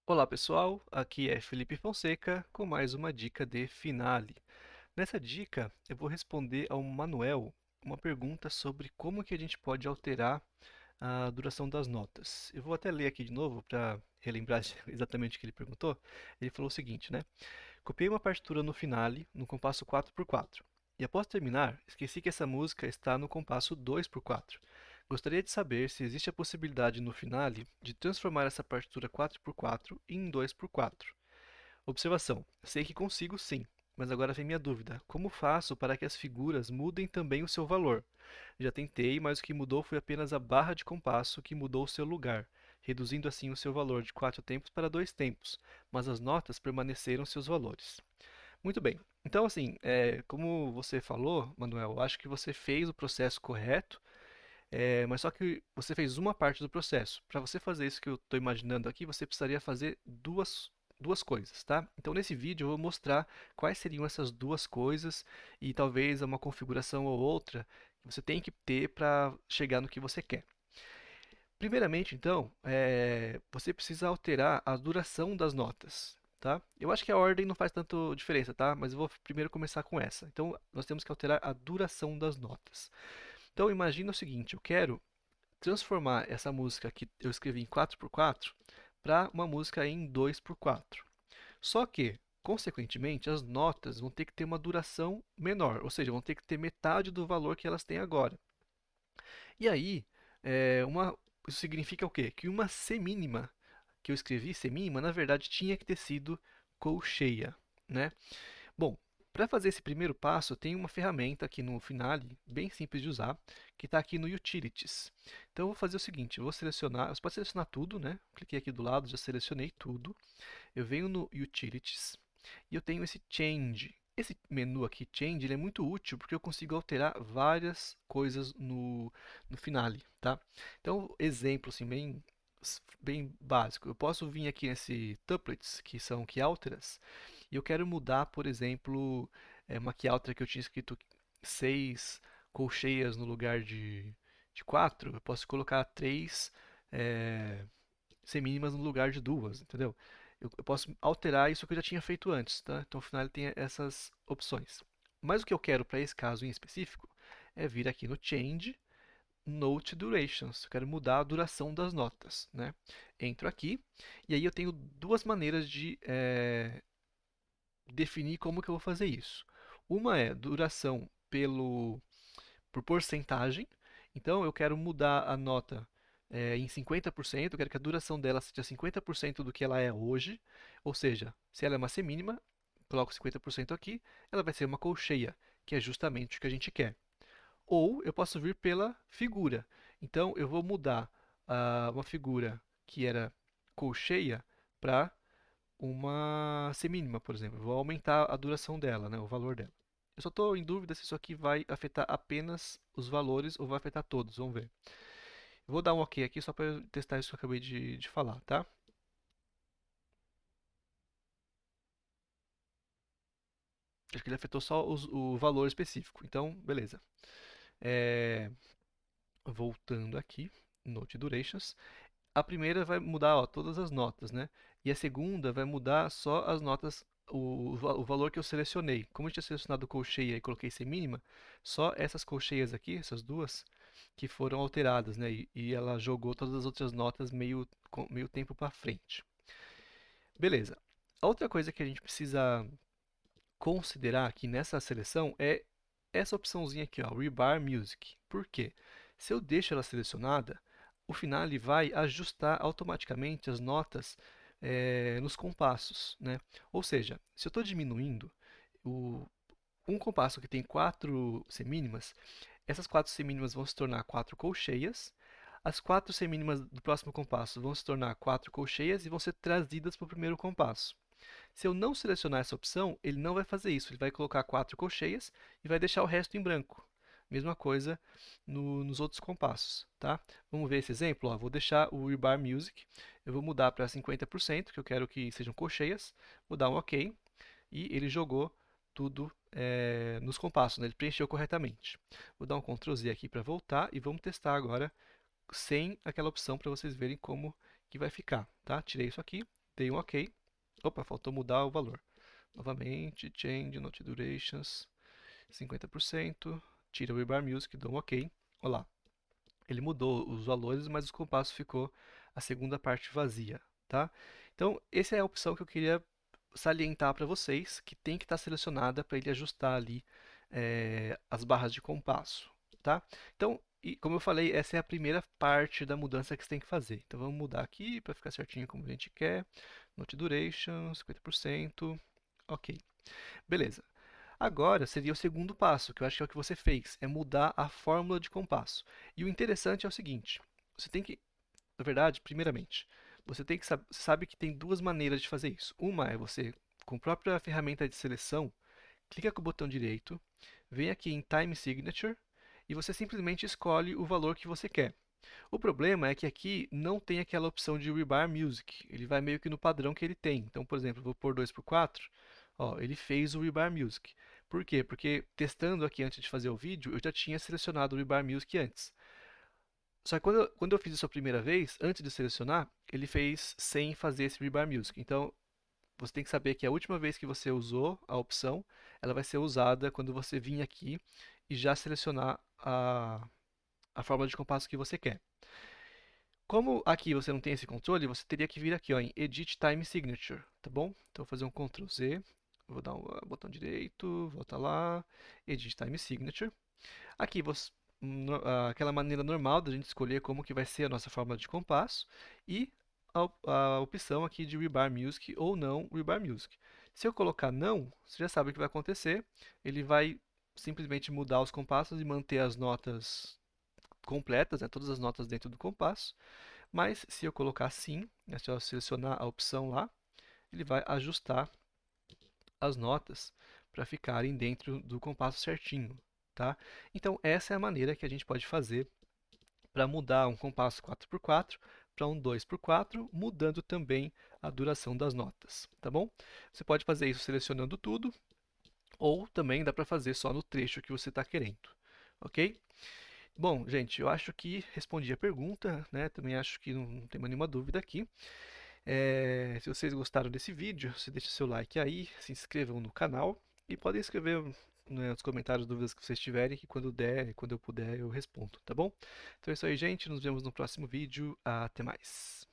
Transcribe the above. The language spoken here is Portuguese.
Olá pessoal, aqui é Felipe Fonseca com mais uma dica de Finale. Nessa dica eu vou responder ao Manuel uma pergunta sobre como que a gente pode alterar a duração das notas. Eu vou até ler aqui de novo para relembrar exatamente o que ele perguntou. Ele falou o seguinte, né? Copiei uma partitura no Finale no compasso 4x4. E após terminar, esqueci que essa música está no compasso 2x4. Gostaria de saber se existe a possibilidade no Finale de transformar essa partitura 4x4 em 2x4. Observação: sei que consigo sim, mas agora vem minha dúvida: como faço para que as figuras mudem também o seu valor? Já tentei, mas o que mudou foi apenas a barra de compasso que mudou o seu lugar, reduzindo assim o seu valor de 4 tempos para 2 tempos, mas as notas permaneceram seus valores. Muito bem. Então, assim, como você falou, Manuel, eu acho que você fez o processo correto, mas só que você fez uma parte do processo. Para você fazer isso que eu estou imaginando aqui, você precisaria fazer duas coisas, tá? Então, nesse vídeo eu vou mostrar quais seriam essas duas coisas e talvez uma configuração ou outra que você tem que ter para chegar no que você quer. Primeiramente, então, você precisa alterar a duração das notas, tá? Eu acho que a ordem não faz tanto diferença, tá? Mas eu vou primeiro começar com essa. Então, nós temos que alterar a duração das notas. Então, imagina o seguinte, eu quero transformar essa música que eu escrevi em 4x4 para uma música em 2x4. Só que, consequentemente, as notas vão ter que ter uma duração menor, ou seja, vão ter que ter metade do valor que elas têm agora. E aí, isso significa o quê? Que uma semínima que eu escrevi, semínima, na verdade tinha que ter sido colcheia, né? Bom, para fazer esse primeiro passo, tem uma ferramenta aqui no Finale, bem simples de usar, que está aqui no Utilities. Então eu vou fazer o seguinte, eu vou selecionar, você pode selecionar tudo, né? Cliquei aqui do lado, já selecionei tudo. Eu venho no Utilities e eu tenho esse Change. Esse menu aqui, Change, ele é muito útil porque eu consigo alterar várias coisas no Finale, tá? Então, exemplo assim, bem básico. Eu posso vir aqui nesse Tuplets, que são Keyalteras, e eu quero mudar, por exemplo, uma Keyaltera que eu tinha escrito 6 colcheias no lugar de 4, eu posso colocar 3 semínimas no lugar de duas, entendeu? Eu posso alterar isso que eu já tinha feito antes, tá? Então, no final, ele tem essas opções. Mas o que eu quero para esse caso em específico é vir aqui no Change Note Durations. Eu quero mudar a duração das notas, né? Entro aqui e aí eu tenho duas maneiras de definir como que eu vou fazer isso. Uma é duração por porcentagem. Então, eu quero mudar a nota em 50%, eu quero que a duração dela seja 50% do que ela é hoje. Ou seja, se ela é uma semínima, coloco 50% aqui, ela vai ser uma colcheia, que é justamente o que a gente quer. Ou eu posso vir pela figura. Então, eu vou mudar uma figura que era colcheia para uma semínima, por exemplo. Eu vou aumentar a duração dela, né, o valor dela. Eu só estou em dúvida se isso aqui vai afetar apenas os valores ou vai afetar todos. Vamos ver. Eu vou dar um OK aqui só para testar isso que eu acabei de falar, tá? Acho que ele afetou só o valor específico. Então, beleza. É, voltando aqui, Note Durations. A primeira vai mudar, ó, todas as notas, né? E a segunda vai mudar só as notas, o valor que eu selecionei. Como eu tinha selecionado colcheia e coloquei semínima, só essas colcheias aqui, essas duas, que foram alteradas, né? E ela jogou todas as outras notas meio tempo para frente. Beleza. A outra coisa que a gente precisa considerar aqui nessa seleção é essa opçãozinha aqui, ó, Rebar Music. Por quê? Se eu deixo ela selecionada, o Finale vai ajustar automaticamente as notas nos compassos, né? Ou seja, se eu estou diminuindo o, um compasso que tem quatro semínimas, essas quatro semínimas vão se tornar quatro colcheias. As quatro semínimas do próximo compasso vão se tornar quatro colcheias e vão ser trazidas para o primeiro compasso. Se eu não selecionar essa opção, ele não vai fazer isso. Ele vai colocar quatro colcheias e vai deixar o resto em branco. Mesma coisa nos outros compassos, tá? Vamos ver esse exemplo. Ó, vou deixar o Rebar Music. Eu vou mudar para 50%, que eu quero que sejam colcheias. Vou dar um OK. E ele jogou tudo nos compassos, né? Ele preencheu corretamente. Vou dar um Ctrl Z aqui para voltar e vamos testar agora sem aquela opção para vocês verem como que vai ficar, tá? Tirei isso aqui, dei um OK. Opa, faltou mudar o valor. Novamente, change, note durations, 50%, tira o rebar music, dou um OK. Olha lá, ele mudou os valores, mas o compasso ficou a segunda parte vazia, tá? Então, essa é a opção que eu queria salientar para vocês, que tem que estar selecionada para ele ajustar ali as barras de compasso, tá? Então, e como eu falei, essa é a primeira parte da mudança que você tem que fazer. Então, vamos mudar aqui para ficar certinho como a gente quer. Note duration, 50%, ok. Beleza. Agora seria o segundo passo, que eu acho que é o que você fez, é mudar a fórmula de compasso. E o interessante é o seguinte, você tem que, na verdade, primeiramente, você tem que sabe que tem duas maneiras de fazer isso. Uma é você, com a própria ferramenta de seleção, clica com o botão direito, vem aqui em Time Signature e você simplesmente escolhe o valor que você quer. O problema é que aqui não tem aquela opção de Rebar Music. Ele vai meio que no padrão que ele tem. Então, por exemplo, eu vou pôr 2 por 4. Ó, ele fez o Rebar Music. Por quê? Porque testando aqui antes de fazer o vídeo, eu já tinha selecionado o Rebar Music antes. Só que quando eu fiz isso a primeira vez, antes de selecionar, ele fez sem fazer esse Rebar Music. Então, você tem que saber que a última vez que você usou a opção, ela vai ser usada quando você vir aqui e já selecionar a forma de compasso que você quer. Como aqui você não tem esse controle, você teria que vir aqui ó, em Edit Time Signature, tá bom? Então, vou fazer um Ctrl Z, vou dar um botão direito, volta lá, Edit Time Signature. Aqui, aquela maneira normal da gente escolher como que vai ser a nossa forma de compasso e a opção aqui de Rebar Music ou não Rebar Music. Se eu colocar não, você já sabe o que vai acontecer. Ele vai simplesmente mudar os compassos e manter as notas completas, né, todas as notas dentro do compasso. Mas se eu colocar sim, né, se eu selecionar a opção lá, ele vai ajustar as notas para ficarem dentro do compasso certinho, tá? Então essa é a maneira que a gente pode fazer para mudar um compasso 4x4 para um 2x4, mudando também a duração das notas, tá bom? Você pode fazer isso selecionando tudo, ou também dá para fazer só no trecho que você está querendo, ok? Bom, gente, eu acho que respondi a pergunta, né? Também acho que não tem mais nenhuma dúvida aqui. Se vocês gostaram desse vídeo, você deixa seu like aí, se inscrevam no canal e podem escrever, né, nos comentários dúvidas que vocês tiverem, que quando der, quando eu puder, eu respondo, tá bom? Então é isso aí, gente. Nos vemos no próximo vídeo. Até mais.